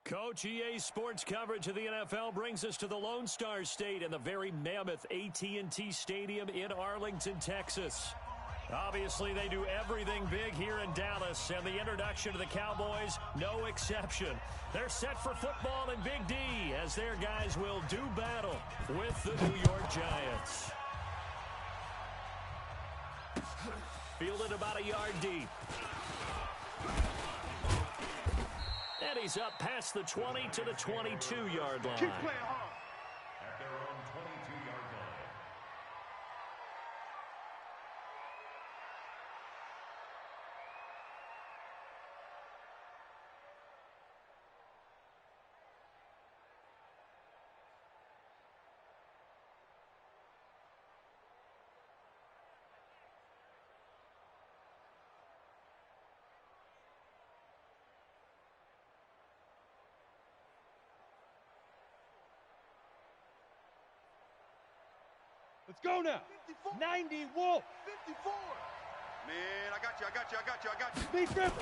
Coach, EA Sports coverage of the NFL brings us to the Lone Star State and the very mammoth AT&T Stadium in Arlington, Texas. Obviously, they do everything big here in Dallas, and the introduction to the Cowboys, no exception. They're set for football in Big D as their guys will do battle with the New York Giants. Fielded about a yard deep. And he's up past the 20 to the 22-yard line. Keep playing hard. At their own 22-yard line. Let's go now. 54. 90 Wolf. 54. Man, I got you. Big grip.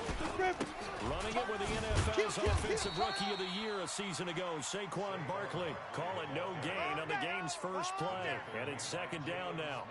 Running it with the NFL's Offensive Rookie of the Year a season ago, Saquon Barkley. Call it no gain on the game's first play. And it's second down now.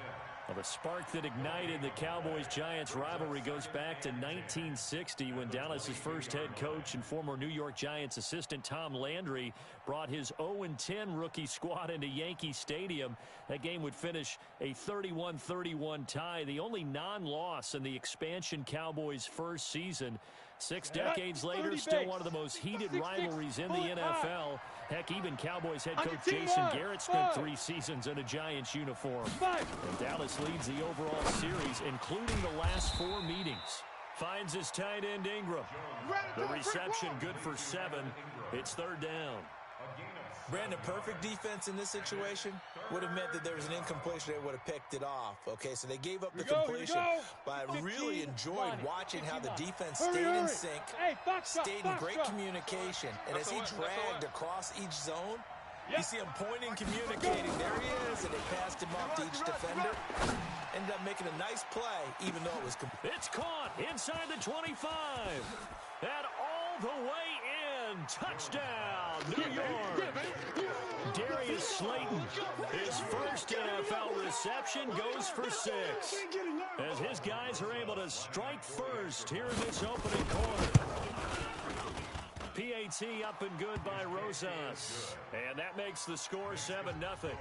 Well, the spark that ignited the Cowboys-Giants rivalry goes back to 1960 when Dallas's first head coach and former New York Giants assistant Tom Landry brought his 0-10 rookie squad into Yankee Stadium. That game would finish a 31-31 tie, the only non-loss in the expansion Cowboys' first season. 6 decades later, still one of the most heated rivalries in the NFL. Heck, even Cowboys head coach Jason Garrett spent 3 seasons in a Giants uniform. And Dallas leads the overall series, including the last 4 meetings. Finds his tight end Ingram. The reception good for 7. It's third down. Brandon, perfect defense in this situation would have meant that there was an incompletion. They would have picked it off. Okay, so they gave up the completion. But I really enjoyed watching how the defense stayed in sync, stayed in great communication. And as he dragged across each zone, you see him pointing, communicating. There he is, and they passed him off to each defender. Ended up making a nice play, even though it was complete. It's caught inside the 25. And all the way in. Touchdown, New York. Darius Slayton, his first NFL reception, goes for 6. As his guys are able to strike first here in this opening quarter. PAT up and good by Rosas. And that makes the score 7-0.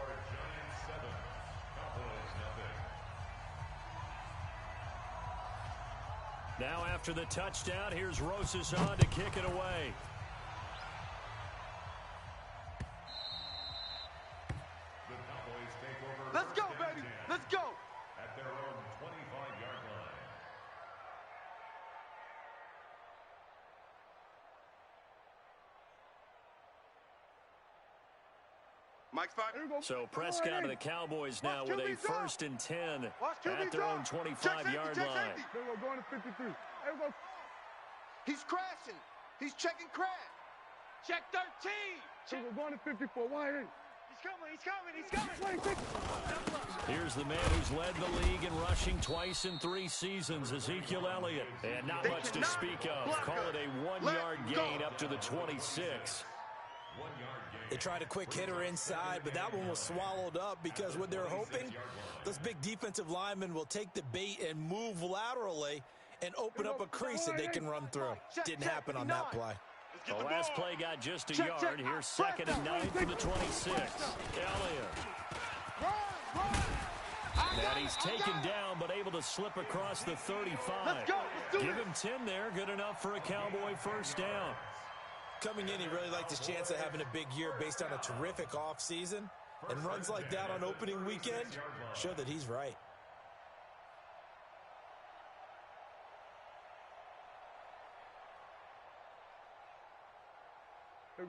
Now after the touchdown, here's Rosas on to kick it away. Let's go, baby. Let's go. At their own 25-yard line. Mike's five. So Prescott of the Cowboys now with a 1st and 10 at their own 25-yard line. Going to 53. He's crashing. He's checking crash. Check 13. We're going to 54. Why ain't? He's coming. Here's the man who's led the league in rushing twice in 3 seasons, Ezekiel Elliott. And not much to speak of. Call it a 1-yard gain up to the 26. They tried a quick hitter inside, but that one was swallowed up because what they're hoping, those big defensive linemen will take the bait and move laterally and open up a crease that they can run through. Didn't happen on that play. The last play got just a yard. Here's 2nd and 9 from the 26. Elliott. And he's taken down, but able to slip across the 35. Give him 10 there. Good enough for a Cowboy first down. Coming in, he really liked his chance of having a big year based on a terrific offseason. And runs like that on opening weekend show that he's right.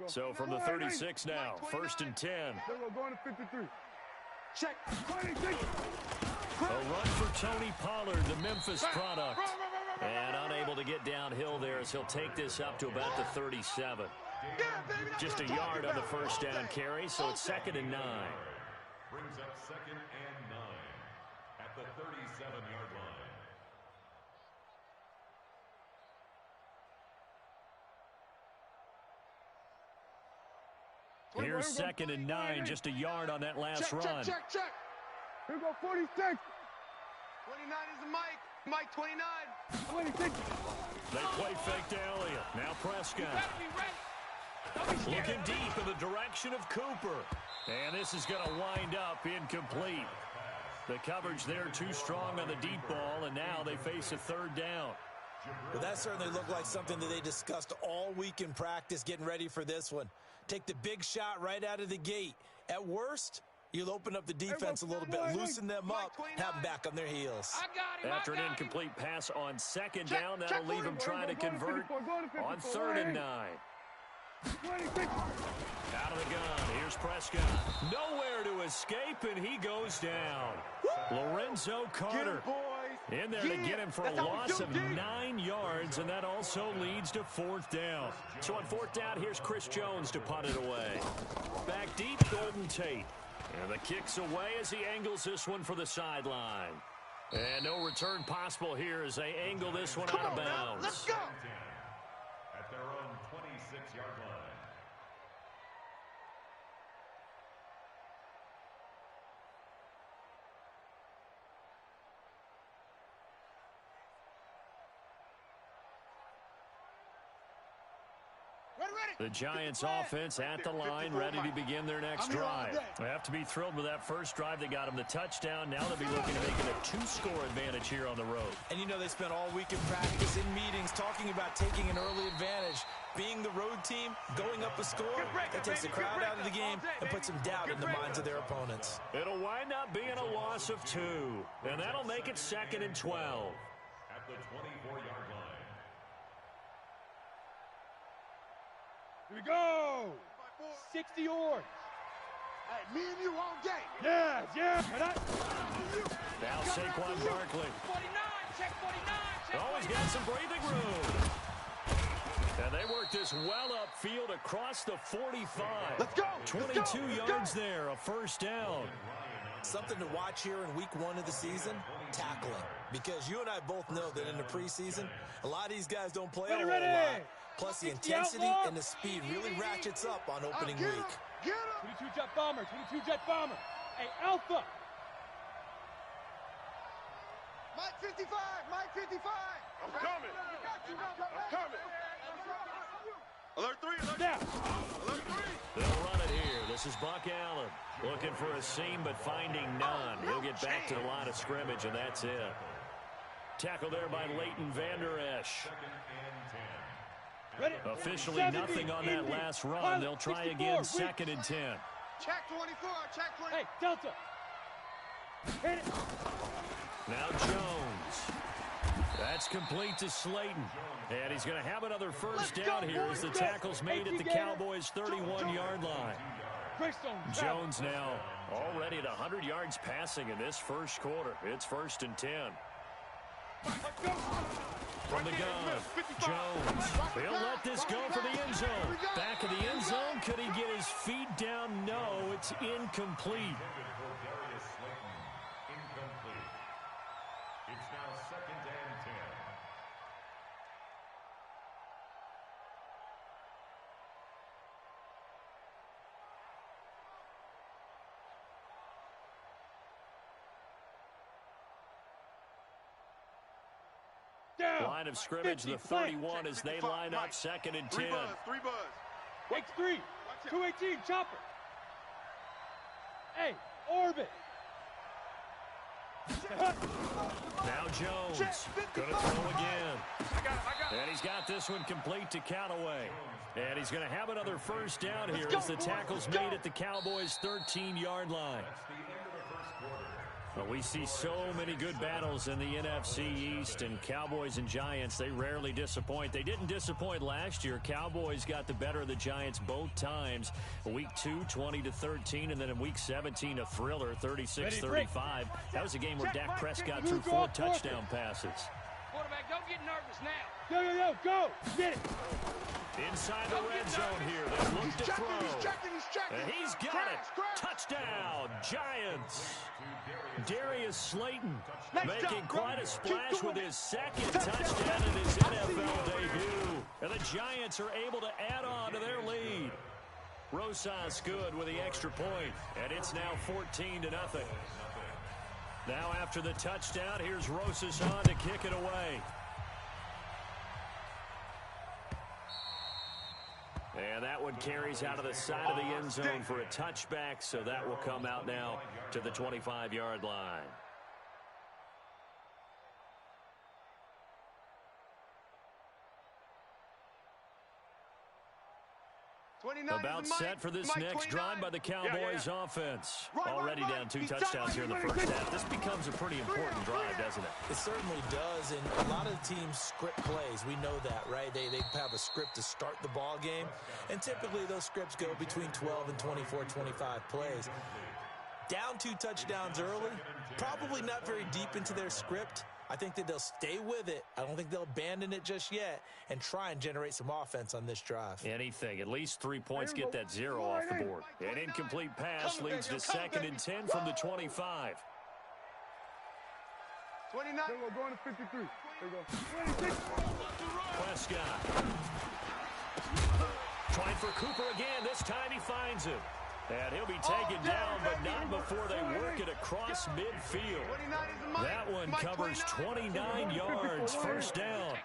So from the 36 now, 1st and 10. We're going to 53. Check. A run for Tony Pollard, the Memphis product. And unable to get downhill there as he'll take this up to about the 37. Just a yard on the first down carry, so it's 2nd and 9. Brings up 2nd and 9 at the 37-yard line. Here's 2nd and 9, just a yard on that last run. Check. Here we go, 46. 29 is the Mike. Mike, 29. 26. They play fake to Elliott. Now Prescott. Looking deep in the direction of Cooper. And this is going to wind up incomplete. The coverage there too strong on the deep ball, and now they face a 3rd down. Well, that certainly looked like something that they discussed all week in practice, getting ready for this one. Take the big shot right out of the gate. At worst, you'll open up the defense a little bit, loosen them up, have them back on their heels. After an incomplete pass on 2nd down, that'll leave him trying to convert on 3rd and 9. 26. Out of the gun, here's Prescott. Nowhere to escape, and he goes down. Lorenzo Carter in there to get him for a loss of 9 yards, and that also leads to 4th down. So on 4th down, here's Chris Jones to punt it away. Back deep, Golden Tate. And the kick's away as he angles this one for the sideline. And no return possible here as they angle this one out of bounds. Let's go. At their own 26-yard line. The Giants offense at the line, ready to begin their next drive. They have to be thrilled with that first drive. They got them the touchdown. Now they'll be looking to make it a 2-score advantage here on the road. And you know they spent all week in practice, in meetings, talking about taking an early advantage. Being the road team, going up a score, that takes the crowd out of the game and puts some doubt in the minds of their opponents. It'll wind up being a loss of 2, and that'll make it 2nd and 12. At the 24-yard line. Here we go. 60 yards. Hey, me and you all day. Yeah. Now Saquon Barkley. 49, check 49. Always got some breathing room. And they work this well upfield across the 45. Let's go. 22 yards there, a 1st down. Something to watch here in week 1 of the season, tackling. Because you and I both know that in the preseason, a lot of these guys don't play a whole lot. Plus, the intensity and the speed really ratchets up on opening week. Get him. 22 jet bomber. Hey, Alpha. Mike 55. I'm coming. Alert 3. Down. Alert 3. They'll run it here. This is Buck Allen looking for a seam but finding none. He'll get back to the line of scrimmage, and that's it. Tackle there by Leighton Vander Esch. Ready. Officially nothing on that last run. They'll try again, 2nd and 10. Check 24. Check 24. Hey, Delta. Hit it. Now Jones. That's complete to Slayton. And he's going to have another 1st down here as the tackle's made at the Cowboys' 31-yard line. Jones now already at 100 yards passing in this first quarter. It's 1st and 10. From the gun, Jones. He'll let this go for the end zone. Back of the end zone. Could he get his feet down? No, it's incomplete. It's now 2nd and 10. Line of scrimmage, the 31 as they line up, 2nd and 10. 3 buzz. X3. 218. Chopper. Hey, Orbit. Now Jones going to throw again. And he's got this one complete to Callaway. And he's going to have another 1st down here as the tackle's made at the Cowboys' 13-yard line. Well, we see so many good battles in the NFC East, and Cowboys and Giants, they rarely disappoint. They didn't disappoint last year. Cowboys got the better of the Giants both times. Week 2, 20-13, and then in Week 17, a thriller, 36-35. That was a game where Dak Prescott threw 4 touchdown passes. Quarterback, don't get nervous now. Go. Get it. Inside the red zone here. They look to throw. And he's got it. Touchdown, Giants. Darius Slayton making quite a splash with his 2nd touchdown in his NFL debut. And the Giants are able to add on to their lead. Rosas good with the extra point, and it's now 14-0. Now after the touchdown, here's Rosas on to kick it away. And that one carries out of the side of the end zone for a touchback, so that will come out now to the 25-yard line. About set for this next drive by the Cowboys offense. Already down 2 touchdowns here in the first half. This becomes a pretty important drive, doesn't it? It certainly does, and a lot of the teams script plays. We know that, right? They have a script to start the ball game, and typically those scripts go between 12 and 24, 25 plays. Down 2 touchdowns early, probably not very deep into their script. I think that they'll stay with it. I don't think they'll abandon it just yet and try and generate some offense on this drive. Anything. At least 3 points get that 0 off the board. An incomplete pass leads to 2nd and 10 from the 25. 29. There we go, going to 53. There we go. 26. Prescott. Trying for Cooper again. This time he finds him. And he'll be taken down, but not before they work it across midfield. That one covers 29 yards. First down.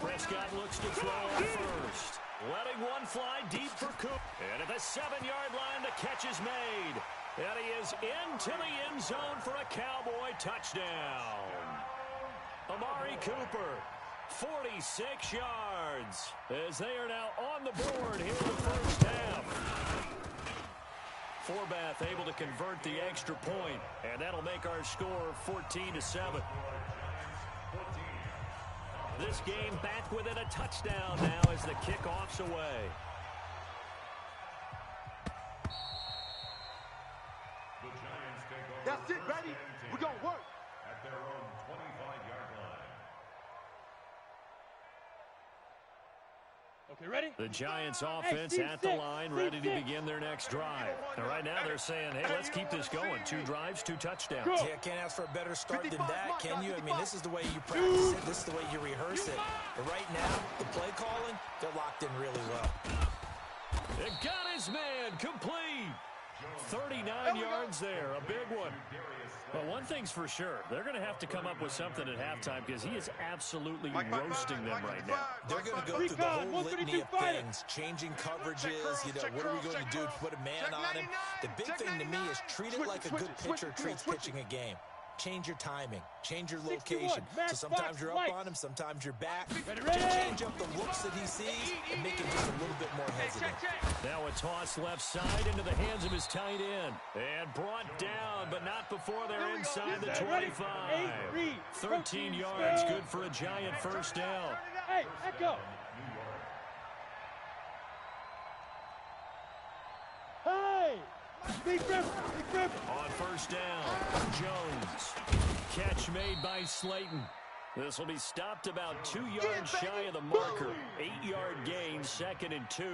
Prescott looks to throw on first. Letting one fly deep for Cooper. And at the 7-yard line, the catch is made. And he is into the end zone for a Cowboy touchdown. Amari Cooper. 46 yards as they are now on the board here in the first half. Forbath able to convert the extra point, and that'll make our score 14-7. This game back within a touchdown now as the kickoff's away. That's it, baby. We're going to work. At their own 25-yard line. Okay, ready? The Giants offense at the line, ready to begin their next drive. And right now they're saying, hey, let's keep this going. 2 drives, 2 touchdowns. Yeah, can't ask for a better start than that, can you? I mean, this is the way you practice it. This is the way you rehearse it. But right now, the play calling, they're locked in really well. It got his man complete. 39 yards there, a big one. But one thing's for sure, they're going to have to come up with something at halftime because he is absolutely roasting them right now. They're going to go through the whole litany of things, changing coverages, you know, what are we going to do to put a man on him? The big thing to me is treat it like a good pitcher treats pitching a game. Change your timing, change your location. So sometimes you're up on him, sometimes you're back. Just change up the looks that he sees and make him just a little bit more hesitant. Now a toss left side into the hands of his tight end. And brought down, but not before they're inside the 25. 13 yards, good for a Giant first down. Hey, echo. Hey! Big rip, big rip. On first down, Jones. Catch made by Slayton. This will be stopped about 2 yards shy of the marker. 8-yard gain, 2nd and 2.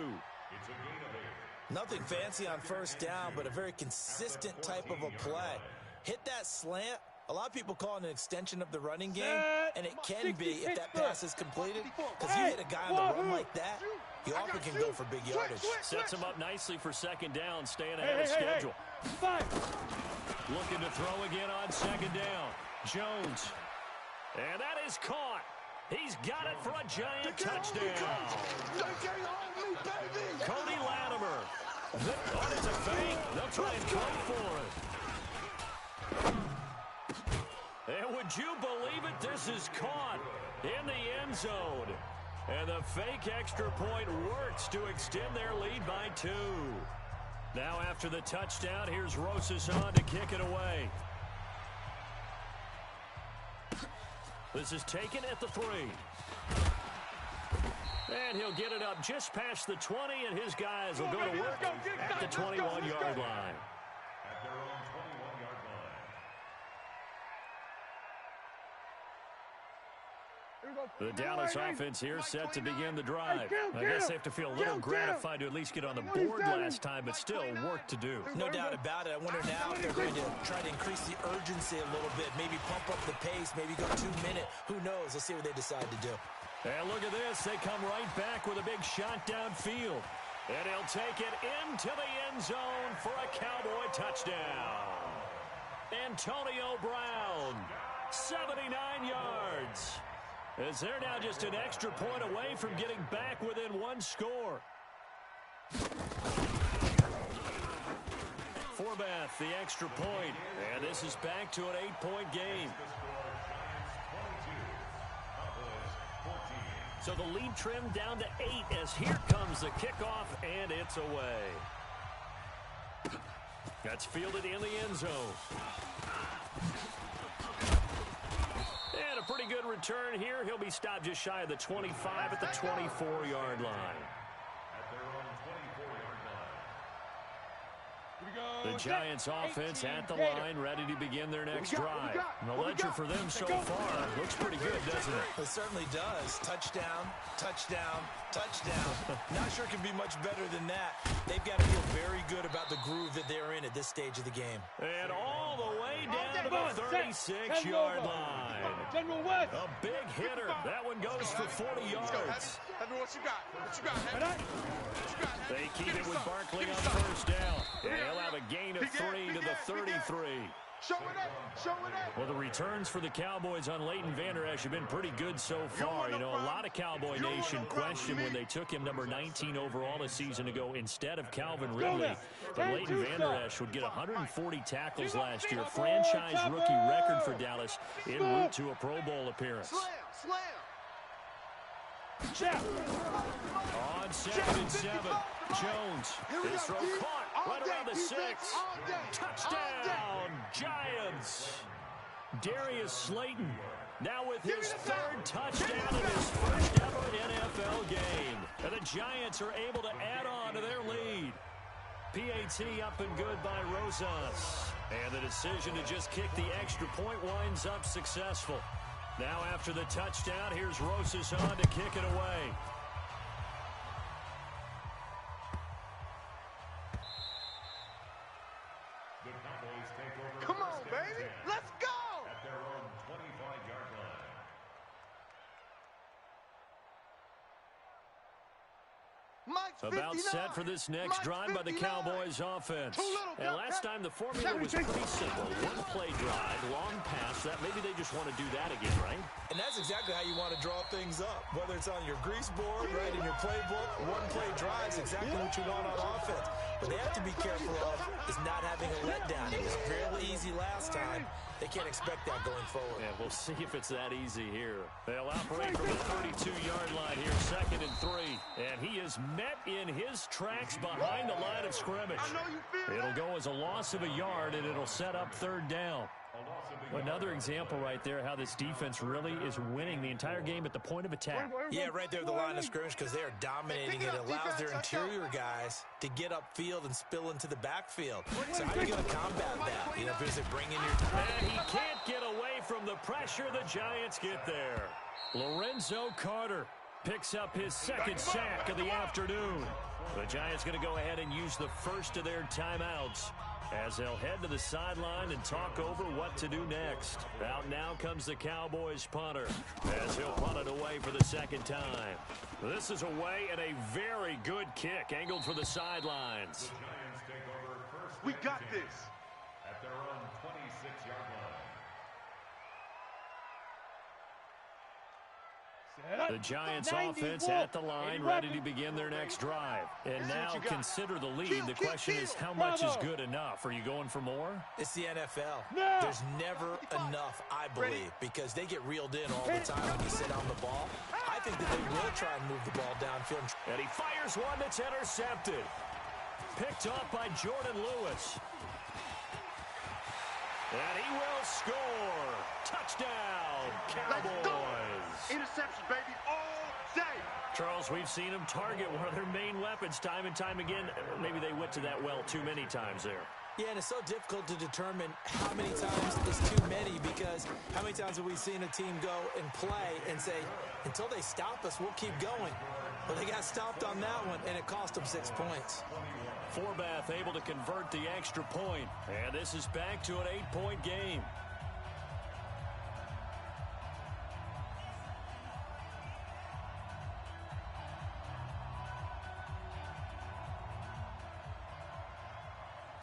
Nothing fancy on first down, but a very consistent type of a play. Hit that slant. A lot of people call it an extension of the running game, and it can be if that pass is completed. Because you hit a guy on the run like that, he often can go for big yardage. Sets him up nicely for 2nd down, staying ahead of schedule. Looking to throw again on 2nd down. Jones. And that is caught. He's got it for a Giant touchdown. Cody Latimer. That is a fake. They'll try and fight for it. And would you believe it? This is caught in the end zone. And the fake extra point works to extend their lead by 2. Now after the touchdown, here's Rosas on to kick it away. This is taken at the 3. And he'll get it up just past the 20, and his guys will go to work at the 21-yard line. At their own 21-yard line. The Dallas offense here set to begin the drive. I guess they have to feel a little gratified to at least get on the board last time, but still work to do. No doubt about it. I wonder now if they're going to try to increase the urgency a little bit, maybe pump up the pace, maybe go 2 minute. Who knows? Let's see what they decide to do. And look at this. They come right back with a big shot downfield. And he'll take it into the end zone for a Cowboy touchdown. Antonio Brown, 79 yards. As they're now just an extra point away from getting back within one score. Forbath, the extra point. And this is back to an 8-point game. So the lead trimmed down to 8 as here comes the kickoff, and it's away. That's fielded in the end zone. And a pretty good return here. He'll be stopped just shy of the 25 at the 24-yard line. The Giants offense at the line, ready to begin their next drive. And the ledger for them so far looks pretty good, doesn't it? It certainly does. Touchdown, touchdown, touchdown. Not sure it can be much better than that. They've got to feel very good about the groove that they're in at this stage of the game. And all the way down to the 36-yard line. A big hitter. That one goes for 40 yards. What you got? What you got? They keep it with Barkley on first down. And he'll have a gain of 3 to the 33. Show it up. Show it up. Well, the returns for the Cowboys on Leighton Vander Esch have been pretty good so far. You know, a lot of Cowboy Nation questioned when they took him number 19 overall a season ago instead of Calvin Ridley. But Leighton Vander Esch would get 140 tackles last year. Franchise rookie record for Dallas en route to a Pro Bowl appearance. Slam. On 2nd and 7, Jones. His throw caught right around the 6. Touchdown, Giants. Darius Slayton now with his 3rd touchdown in his first ever NFL game. And the Giants are able to add on to their lead. PAT up and good by Rosas. And the decision to just kick the extra point winds up successful. Now after the touchdown, here's Rosas on to kick it away. Come on, baby. Let's go. At their own 25-yard line. About set for this next drive by the Cowboys offense. And last time the formula was pretty simple. One-play drive, long pass. That maybe they just want to do that again, right? And that's exactly how you want to draw things up. Whether it's on your grease board, right in your playbook, one-play drive is exactly what you want on offense. But they have to be careful of is not having a letdown. It was fairly easy last time. They can't expect that going forward. Yeah, we'll see if it's that easy here. They'll operate from the 32-yard line here, 2nd and 3. And he is met in his tracks behind the line of scrimmage. It'll go as a loss of a yard, and it'll set up 3rd down. Another example right there how this defense really is winning the entire game at the point of attack. Yeah, right there at the line of scrimmage because they are dominating it. It allows their interior guys to get upfield and spill into the backfield. So how are you going to combat that? You know, is it bringing your... And he can't get away from the pressure. The Giants get there. Lorenzo Carter picks up his 2nd sack of the afternoon. The Giants going to go ahead and use the first of their timeouts as they'll head to the sideline and talk over what to do next. Out now comes the Cowboys punter as he'll punt it away for the 2nd time. This is away and a very good kick angled for the sidelines. We got this. At their own 26-yard line. The Giants offense at the line, ready to begin their next drive. And now consider the lead. The question is, how much is good enough? Are you going for more? It's the NFL. There's never enough, I believe, because they get reeled in all the time when you sit on the ball. I think that they will try and move the ball downfield. And he fires one that's intercepted. Picked off by Jordan Lewis. And he will score. Touchdown, Cowboys. Interception, baby, all day. Charles, we've seen them target one of their main weapons time and time again. Maybe they went to that well too many times there. Yeah, and it's so difficult to determine how many times is too many because how many times have we seen a team go and play and say, until they stop us, we'll keep going. But they got stopped on that one, and it cost them 6 points. Forbath able to convert the extra point. And this is back to an 8-point game.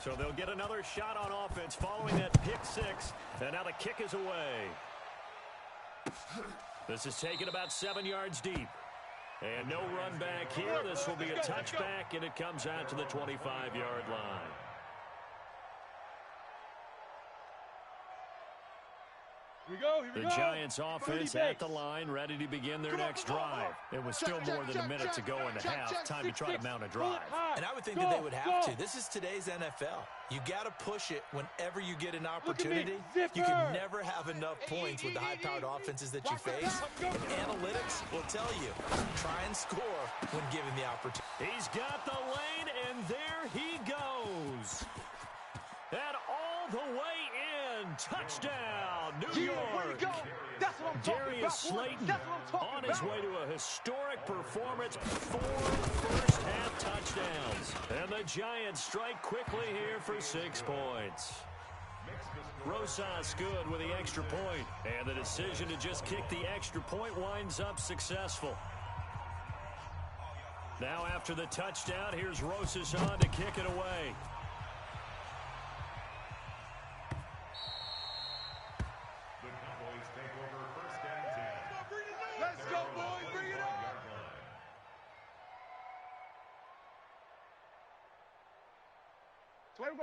So they'll get another shot on offense following that pick six. And now the kick is away. This is taken about 7 yards deep. And no run back here. This will be a touchback, and it comes out to the 25-yard line. The Giants offense at the line, ready to begin their next drive. It was still more than a minute to go in the half. Time to try to mount a drive. And I would think that they would have to. This is today's NFL. You got to push it whenever you get an opportunity. You can never have enough points with the high-powered offenses that you face. And analytics will tell you, try and score when given the opportunity. He's got the lane, and there he goes. And all the way in. Touchdown, New York. Darius Slayton on his way to a historic performance. 4 first-half touchdowns. And the Giants strike quickly here for 6 points. Rosas good with the extra point. And the decision to just kick the extra point winds up successful. Now after the touchdown, here's Rosas on to kick it away.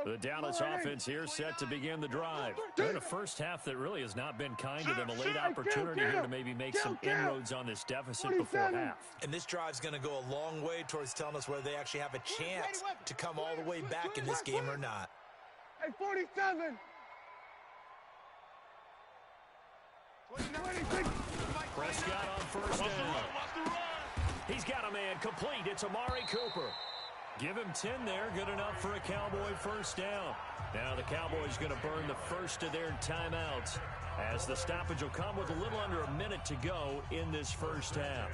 The Dallas offense here set to begin the drive. In a first half that really has not been kind to them. A late opportunity here to maybe make some inroads on this deficit before half. And this drive's going to go a long way towards telling us whether they actually have a chance to come all the way back in this game or not. Hey, 47. 26. Prescott on first down. He's got a man complete. It's Amari Cooper. Give him 10 there. Good enough for a Cowboy first down. Now the Cowboys going to burn the first of their timeouts as the stoppage will come with a little under a minute to go in this first half.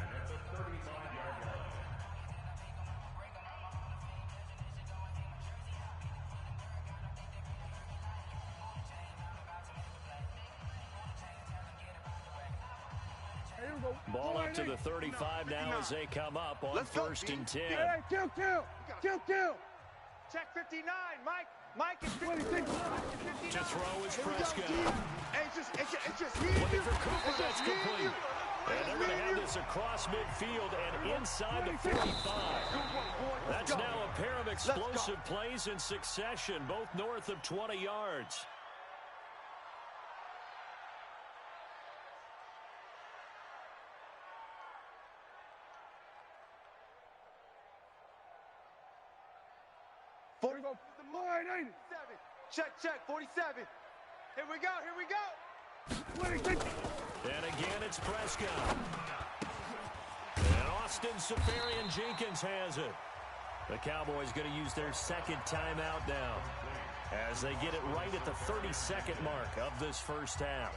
Ball up to the 35 now as they come up on first and 10. Hey, kill. Check 59, Mike. Mike is 26. To throw is Prescott. It's just Looking for Cooper, that's complete. And they're going to have this across midfield and inside the 45. That's now a pair of explosive plays in succession, both north of 20 yards. Check, 47. Here we go. 26. And again, it's Prescott. And Austin Seferian-Jenkins has it. The Cowboys going to use their second timeout now as they get it right at the 32nd mark of this first half.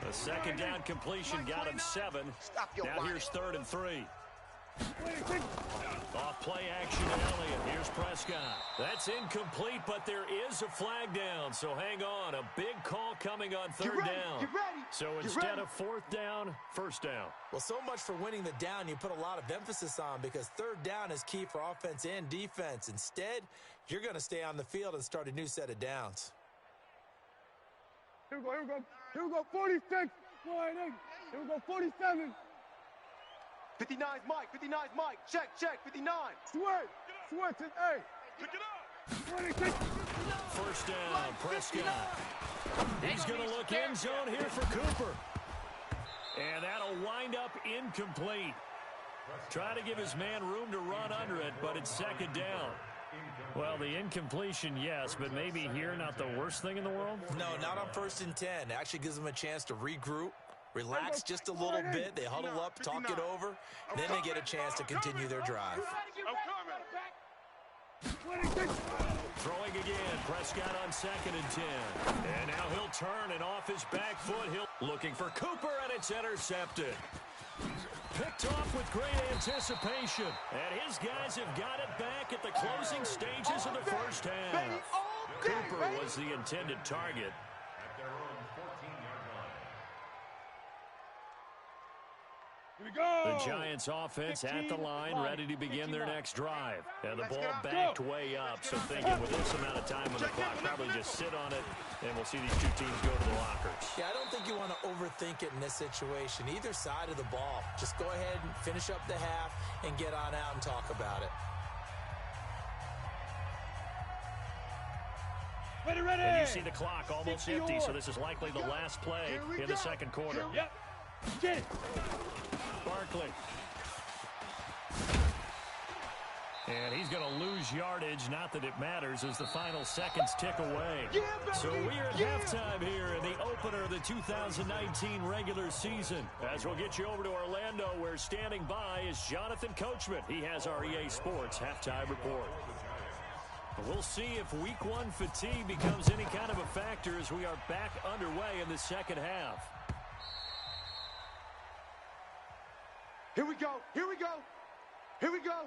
The second down completion got him 7. Now here's 3rd and 3. Off play action to Elliott. Here's Prescott. That's incomplete, but there is a flag down. So hang on. A big call coming on 3rd down. So instead of 4th down, 1st down. Well, so much for winning the down you put a lot of emphasis on because 3rd down is key for offense and defense. Instead, you're going to stay on the field and start a new set of downs. Here we go, 46. Here we go, 47. 59's Mike. Check, 59. Sweat to A. Pick it up. 26. First down, Prescott. He's going to look end zone here for Cooper. And that'll wind up incomplete. Trying to give his man room to run under it, but it's 2nd down. Well, the incompletion, yes, but maybe here not the worst thing in the world? No, not on 1st and 10. It actually gives them a chance to regroup. Relax just a little bit. They huddle up, talk it over. Then they get a chance to continue their drive. Throwing again. Prescott on 2nd and 10. And now he'll turn and off his back foot. He'll looking for Cooper, and it's intercepted. Picked off with great anticipation. And his guys have got it back at the closing stages of the first half. Cooper was the intended target. Here we go. The Giants offense at the line, ready to begin their next drive. And the ball backed way up, so thinking with this amount of time on the clock, probably just sit on it, and we'll see these two teams go to the lockers. Yeah, I don't think you want to overthink it in this situation. Either side of the ball. Just go ahead and finish up the half and get on out and talk about it. Ready. And you see the clock almost empty, so this is likely the last play in the second quarter. Yep. Get it. Barkley. And he's going to lose yardage, not that it matters, as the final seconds tick away. So we are at halftime here in the opener of the 2019 regular season. As we'll get you over to Orlando, where standing by is Jonathan Coachman. He has our EA Sports halftime report. We'll see if week one fatigue becomes any kind of a factor as we are back underway in the second half. Here we go. Here we go. Here we go.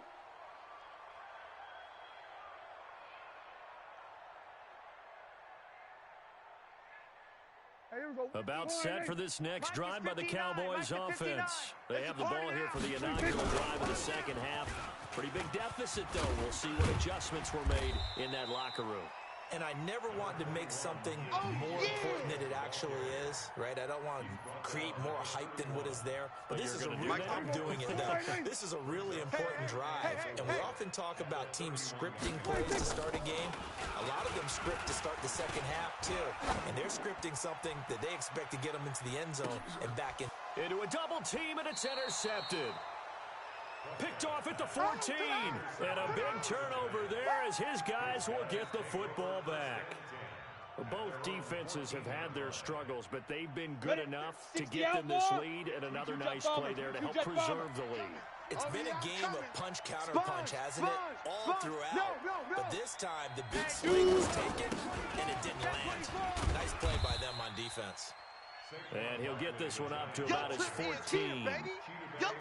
About set for this next drive by the Cowboys offense. They have the ball here for the inaugural drive of the second half. Pretty big deficit, though. We'll see what adjustments were made in that locker room. And I never want to make something more important than it actually is, right? I don't want to create more hype than what is there. But this is I'm doing it, though. This is a really important drive. And we often talk about teams scripting plays to start a game. A lot of them script to start the second half, too. And they're scripting something that they expect to get them into the end zone and back in. Into a double team, and it's intercepted. Picked off at the 14. And a big turnover there as his guys will get the football back. Both defenses have had their struggles, but they've been good enough to get them this lead, and another nice play there to help preserve the lead. It's been a game of punch-counter-punch, hasn't it? All throughout. But this time, the big swing was taken, and it didn't land. Nice play by them on defense. And he'll get this one up to about his 14.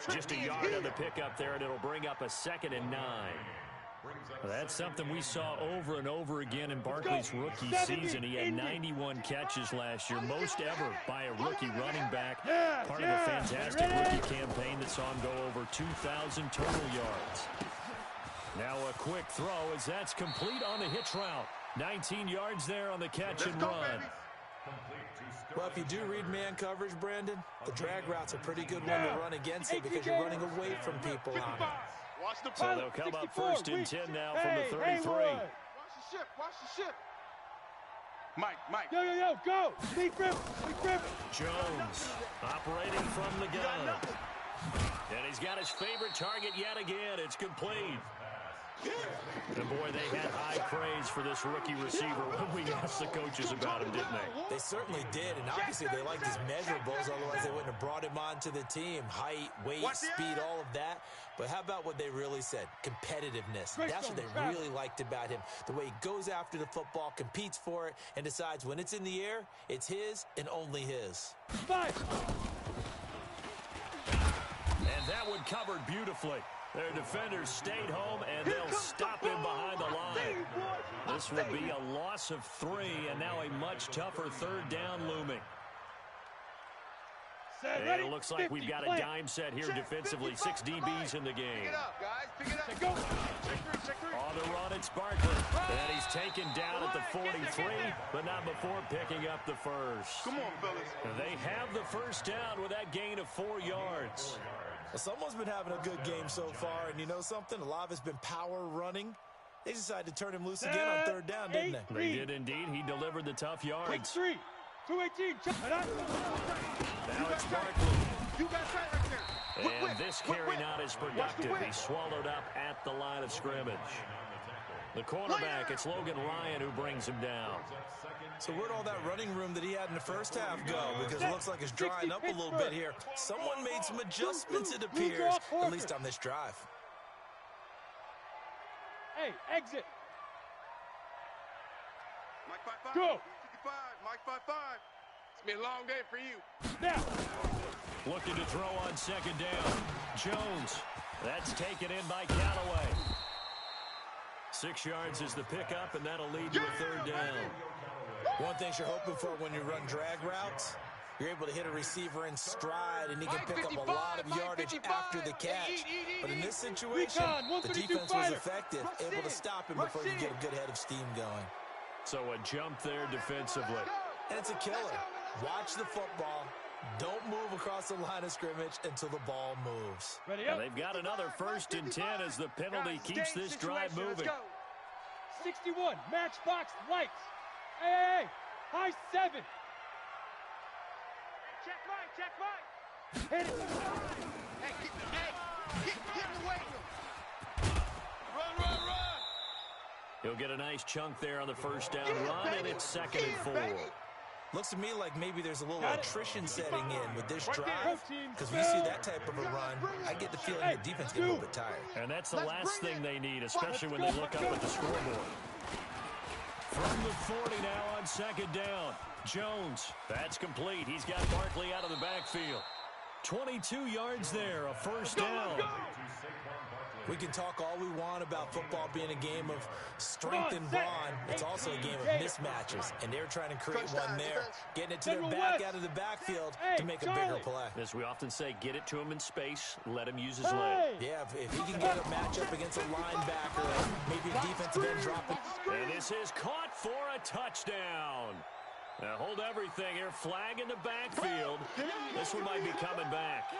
Just a yard on the pickup there, and it'll bring up a 2nd and 9. Well, that's something we saw over and over again in Barkley's rookie season. He had 91 catches last year, most ever by a rookie running back. Part of a fantastic rookie campaign that saw him go over 2,000 total yards. Now a quick throw as that's complete on the hitch route. 19 yards there on the catch and run. Well, if you do read man coverage, Brandon, the drag route's a pretty good one to run against it because you're running away from people on it. So they'll come up 1st and 10 now from the 33. Watch the ship. Mike. Yo, go. Big grip. Jones operating from the gun. And he's got his favorite target yet again. It's complete. And boy, they had high praise for this rookie receiver when we asked the coaches about him, didn't they? They certainly did, and obviously they liked his measurables, otherwise they wouldn't have brought him onto the team. Height, weight, speed, all of that. But how about what they really said? Competitiveness. That's what they really liked about him. The way he goes after the football, competes for it, and decides when it's in the air, it's his and only his. Five. And that one covered beautifully. Their defenders stayed home, and they'll stop him behind the line. This will be a loss of 3, and now a much tougher 3rd down looming. And it looks like we've got a dime set here defensively. 6 DBs in the game. Pick it up, guys. Pick it up. Check three. On the run, it's Barkley. And he's taken down at the 43, but not before picking up the first. Come on, fellas. They have the first down with that gain of 4 yards. Well, someone's been having a good game so far, and you know something? A lot of it's been power running. They decided to turn him loose again on 3rd down, didn't they? They did indeed. He delivered the tough yards. 3. 218. Now it's Barkley. You got that right there. And this carry not as productive. He's swallowed up at the line of scrimmage. The cornerback, it's Logan Ryan who brings him down. So where'd all that running room that he had in the first half go? Because it looks like it's drying up a little bit here. Someone made some adjustments, it appears, at least on this drive. Hey, exit. Mike 5-5. Go. 55. Mike 5-5. It's been a long day for you. Now. Looking to throw on 2nd down. Jones. That's taken in by Callaway. 6 yards is the pickup, and that'll lead to a 3rd down. One thing you're hoping for when you run drag routes, you're able to hit a receiver in stride, and he can pick up a lot of yardage after the catch. But in this situation, the defense was effective, able to stop him before he could get a good head of steam going. So a jump there defensively. And it's a killer. Watch the football. Don't move across the line of scrimmage until the ball moves. And they've got another 1st and 10 as the penalty keeps this drive moving. 61, matchbox lights. Hey, high 7. Check Mike. Hit it. Hey, get away. Run. He'll get a nice chunk there on the 1st down run, and it's 2nd and 4. Looks to me like maybe there's a little attrition setting in with this drive, because we see that type of a run, I get the feeling the defense gets a little bit tired. And that's the last thing they need, especially when they look up at the scoreboard. From the 40 now on 2nd down. Jones, that's complete. He's got Barkley out of the backfield. 22 yards there, a 1st down. We can talk all we want about football being a game of strength and brawn. It's also a game of mismatches, and they're trying to create one there, getting it to their back out of the backfield to make a bigger play. As we often say, get it to him in space, let him use his leg. Yeah, if he can get a matchup against a linebacker, maybe a defensive end dropping. And this is caught for a touchdown. Now hold everything here, flag in the backfield. This one might be coming back.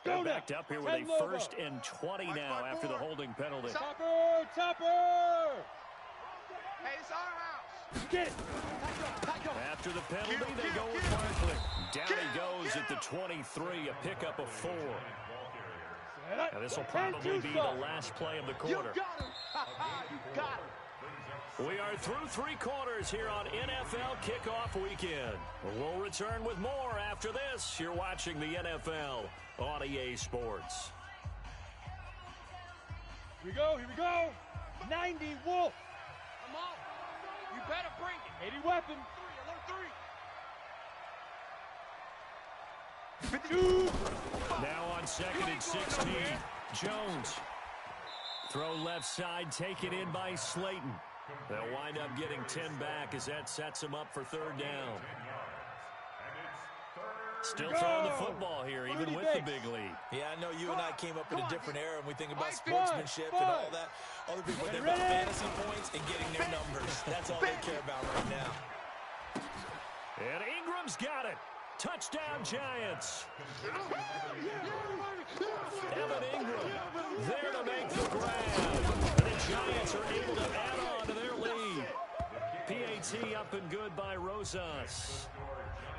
They're backed up here with a 1st and 20 now after the holding penalty. Topper! Hey, it's our house. Get it. After the penalty, they go with Barkley. Down he goes at the 23, a pickup of 4. And this will probably be the last play of the quarter. You got him. We are through 3 quarters here on NFL Kickoff Weekend. We'll return with more after this. You're watching the NFL on EA Sports. Here we go. 90 Wolf. Come on. You better bring it. 80 weapon. 3, alert 3. 2. Now on 2nd and 16. Jones. Throw left side, taken in by Slayton. They'll wind up getting 10 back as that sets them up for 3rd down. Still throwing the football here, even with the big lead. Yeah, I know you and I came up in a different era, and we think about sportsmanship and all that. Other people think about fantasy points and getting their numbers. That's all they care about right now. And Ingram's got it. Touchdown, Giants. Evan Ingram there to make the grab. And the Giants are able to add on to their lead. PAT up and good by Rosas.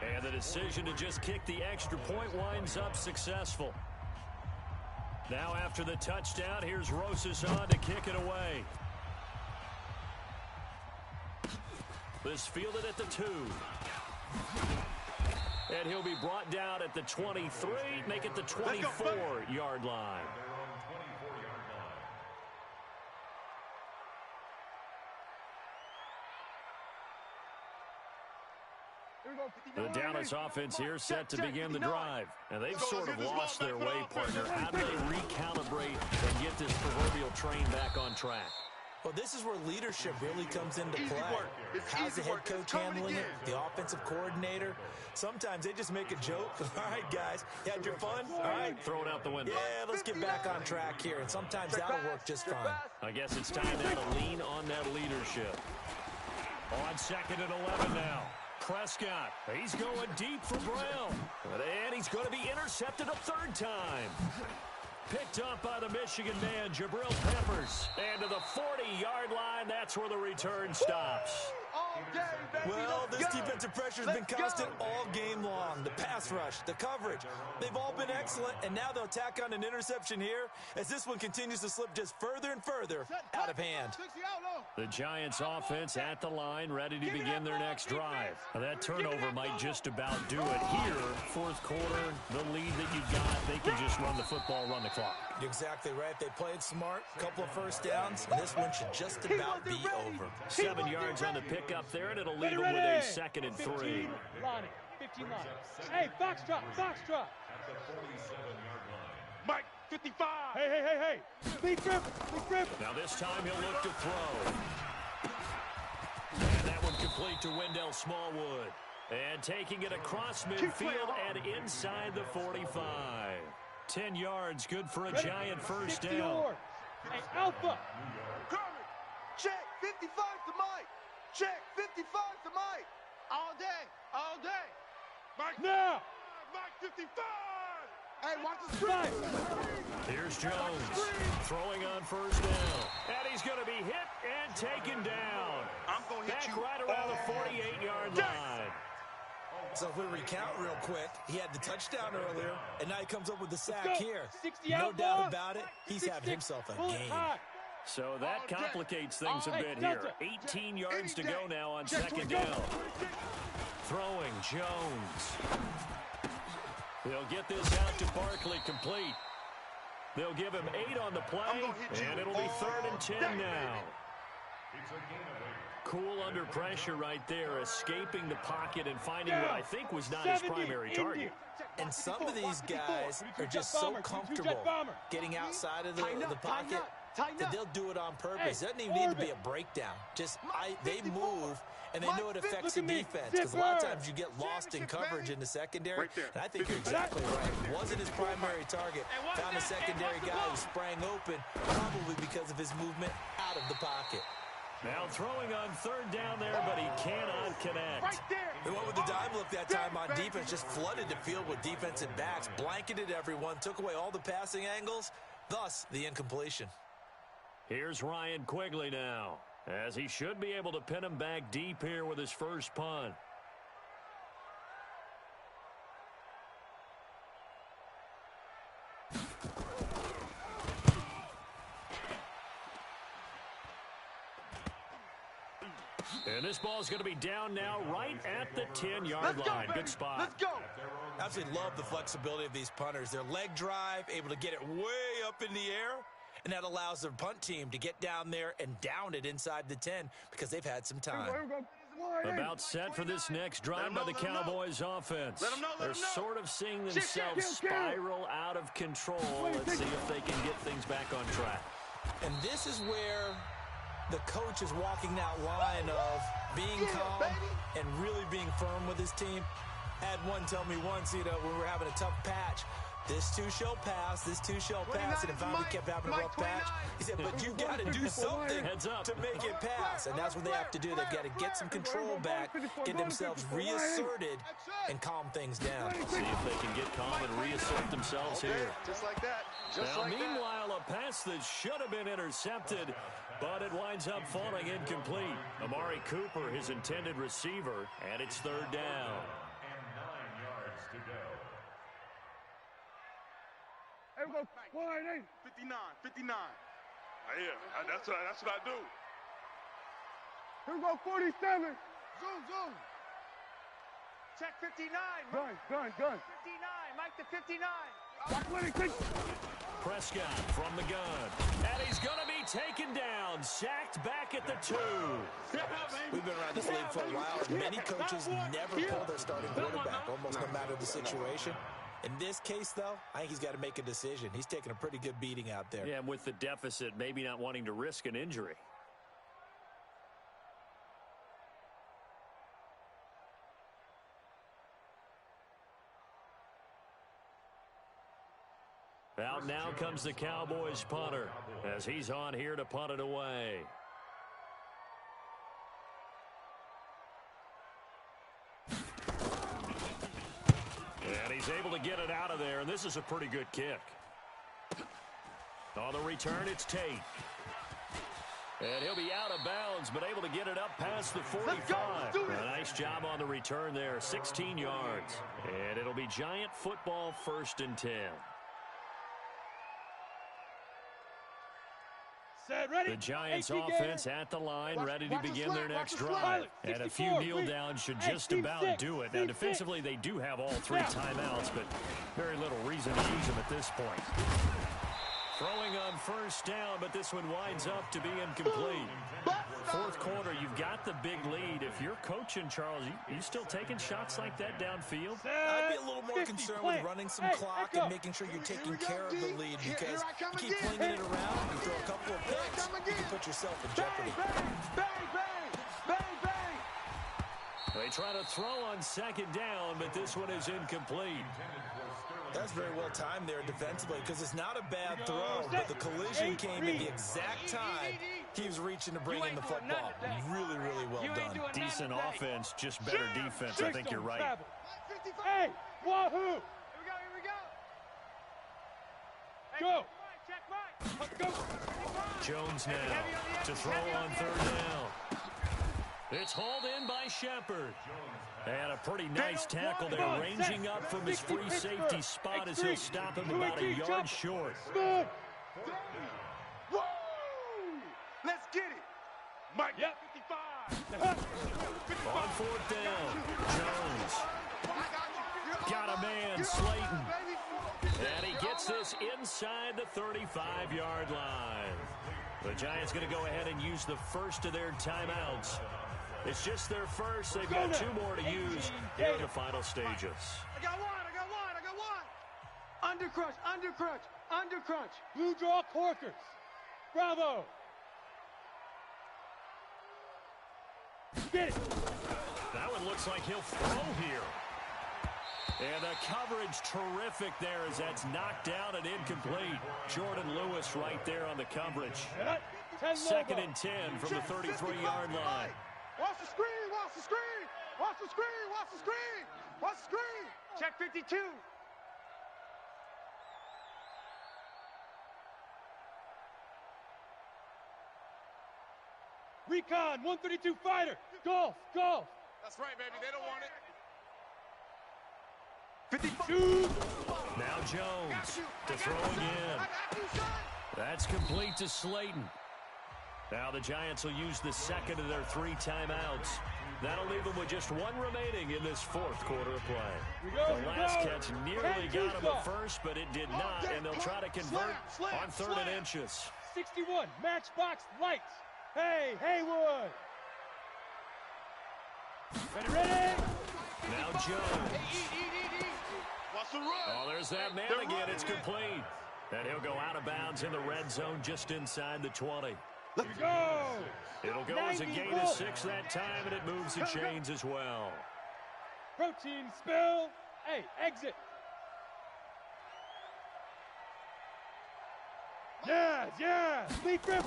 And the decision to just kick the extra point winds up successful. Now after the touchdown, here's Rosas on to kick it away. This fielded at the 2. And he'll be brought down at the 23, make it the 24-yard line. The Dallas offense here set to begin the drive. And they've sort of lost their way, partner. How do they recalibrate and get this proverbial train back on track? Well, this is where leadership really comes into play. How's the head coach handling it? The offensive coordinator? Sometimes they just make a joke. All right, guys, you had your fun? All right. Throw it out the window. Yeah, let's get back on track here. And sometimes that'll work just fine. I guess it's time now to lean on that leadership. On 2nd and 11 now. Prescott, he's going deep for Brown. And he's going to be intercepted a 3rd time. Picked up by the Michigan man, Jabril Peppers. And to the 40-yard line, that's where the return stops. Well, this defensive pressure has been constant all game long. The pass rush, the coverage, they've all been excellent, and now they'll tack on an interception here as this one continues to slip just further and further out of hand. The Giants offense at the line, ready to begin their next drive. Now, that turnover might just about do it here. 4th quarter, the lead that you've got, they can just run the football, run the clock. You're exactly right. They played smart, couple of 1st downs, and this one should just about be over. 7 yards on the pickup there, and it'll leave them with a 2nd and 3. Lonnie, 15 line. Hey, Foxtrot. At the 47-yard line. Mike, 55. Hey. Big grip. Now this time he'll look to throw. And that one complete to Wendell Smallwood. And taking it across midfield and inside the 45. 10 yards, good for a giant first down. Hey, Alpha. Kermit, check 55 to Mike. Check 55 to Mike. All day, all day. Mike, Now. Mike 55. Hey, watch the screen. Here's Jones throwing on first down. And he's going to be hit and taken down. I'm going to hit Back you right around the 48-yard line. So if we recount real quick, he had the touchdown earlier, and now he comes up with the sack go. here. 60 No out, doubt boys. about it, he's having himself a Pull it game. high. So that complicates things a bit here. 18 yards to go now on second down. Throwing Jones. They'll get this out to Barkley complete. They'll give him 8 on the play, and it'll be 3rd and 10 now. It's a gain of 8. Cool under pressure right there, escaping the pocket and finding what I think was not his primary target. And some of these guys are just so comfortable getting outside of the pocket that they'll do it on purpose. It doesn't even need to be a breakdown. Just they move, and they know it affects the defense. Because a lot of times you get lost in coverage in the secondary. And I think you're exactly right. Wasn't his primary target. Found a secondary guy who sprang open, probably because of his movement out of the pocket. Now throwing on 3rd down there, but he cannot connect. They went with the dive look that time on defense, just flooded the field with defensive backs, blanketed everyone, took away all the passing angles, thus the incompletion. Here's Ryan Quigley now, as he should be able to pin him back deep here with his first punt. And this ball is going to be down now right at the 10-yard line. Good spot. Let's go. Absolutely love the flexibility of these punters. Their leg drive, able to get it way up in the air, and that allows their punt team to get down there and down it inside the 10 because they've had some time. About set for this next drive by the Cowboys offense. They're sort of seeing themselves spiral out of control. Let's see if they can get things back on track. And this is where the coach is walking that line of being calm and really being firm with his team. Had one tell me once, when we were having a tough patch, this too shall pass, this too shall pass, and it finally kept having a rough patch. He said, but you got to do something to make it pass, and that's what they have to do. They've got to get some control back, get themselves reasserted, and calm things down. See if they can get calm and reassert themselves here. Just like that. Now, meanwhile, a pass that should have been intercepted, but it winds up falling incomplete. Amari Cooper, his intended receiver, and it's 3rd down. And 9 yards to go. Hey, we go 1-8. 59, 59. Yeah, that's what I do. Here we go 47. Zoom. Check 59. Gun. 59. Mike to 59. Watch what he thinks. Prescott from the gun, and he's going to be taken down, sacked back at the 2. We've been around this league for a while, and many coaches never pull their starting quarterback, almost no matter the situation. In this case, though, I think he's got to make a decision. He's taking a pretty good beating out there. Yeah, and with the deficit, maybe not wanting to risk an injury. Out now comes the Cowboys punter, as he's on here to punt it away. And he's able to get it out of there, and this is a pretty good kick. On the return, it's Tate. And he'll be out of bounds, but able to get it up past the 45. A nice job on the return there, 16 yards. And it'll be Giant football, 1st and 10. The Giants offense at the line, ready to begin their next drive. And a few kneel downs should just about do it. Now, defensively, they do have all 3 timeouts, but very little reason to use them at this point. Throwing on 1st down, but this one winds up to be incomplete. 4th quarter, you've got the big lead. If you're coaching, Charles, you still taking shots like that downfield? I'd be a little more concerned with running some clock and making sure you're taking care of the lead, because you keep flinging it around, you throw a couple of picks, you can put yourself in jeopardy. They try to throw on second down, but this one is incomplete. That's very well timed there defensively because it's not a bad throw, but the collision came at the exact time he was reaching to bring in the football. Really, really well done. Decent offense, just better defense. I think you're right. Hey, wahoo! Here we go. Go. Jones now to throw on third down. It's hauled in by Shepard. And a pretty nice tackle there, ranging up from his free safety spot as he'll stop him about a yard short. Woo! Let's get it. Mike, 55. On fourth down, Jones. Got a man, Slayton. And he gets this inside the 35-yard line. The Giants going to go ahead and use the first of their timeouts. It's just their first. They've got two more to use here in the final stages. I got one. Undercrunch. Blue draw corkers. Bravo. Get it. That one looks like he'll throw here. And the coverage terrific there as that's knocked out and incomplete. Jordan Lewis right there on the coverage. Second and 10 from the 33-yard line. Watch the screen. Check 52. Recon, 132 fighter. Golf. That's right, baby. They don't want it. 52. Now Jones to throw again. That's complete to Slayton. Now the Giants will use the second of their 3 timeouts. That'll leave them with just one remaining in this fourth quarter of play. The last catch nearly got him at first, but it did not, and they'll try to convert on 3rd and inches. 61, matchbox lights. Hey, Haywood. Ready? Now Jones. Watch the run. Oh, there's that man again. It's complete. And he'll go out of bounds in the red zone just inside the 20. Let's go. It'll go as a gain of 6 that time, and it moves the chains as well. Protein spill. Hey, exit. Yeah. Sleep grip.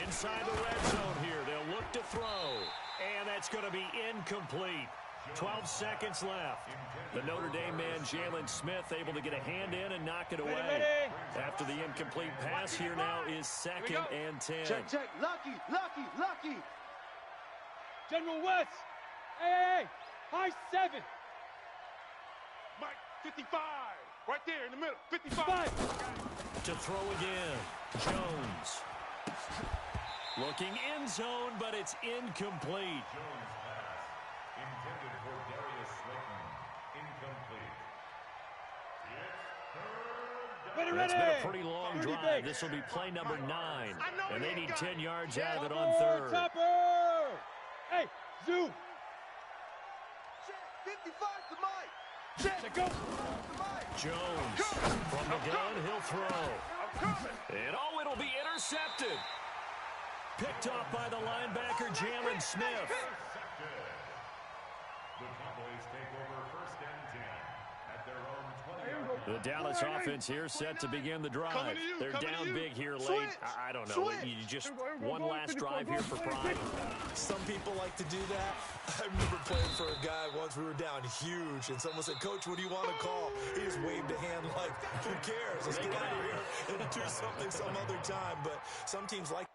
Inside the red zone here. They'll look to throw. And that's going to be incomplete. 12 seconds left. The Notre Dame man, Jalen Smith, able to get a hand in and knock it away. After the incomplete pass, here now is 2nd and 10. Check. Lucky. General West. Hey. High 7. Mike, 55. Right there in the middle. 55. To throw again. Jones. Looking end zone, but it's incomplete. Jones pass. Intended for Darius Slayton. Incomplete. It's been a pretty long drive. This will be play number 9. And they need 10 yards out of it on 3rd. Topper! Hey, zoom. Check 55 to Mike. Check. Go. Jones from the gun, he'll throw. And it'll be intercepted. Picked off by the linebacker, Jalen Smith. The Cowboys take over 1st and 10 at their own 20-yard line. The Dallas offense here set to begin the drive. They're down big here late. I don't know. You just one last drive here for pride. Some people like to do that. I remember playing for a guy once. We were down huge, and someone said, "Coach, what do you want to call?" He just waved a hand like, "Who cares? Let's get out of here and do something some other time." But some teams like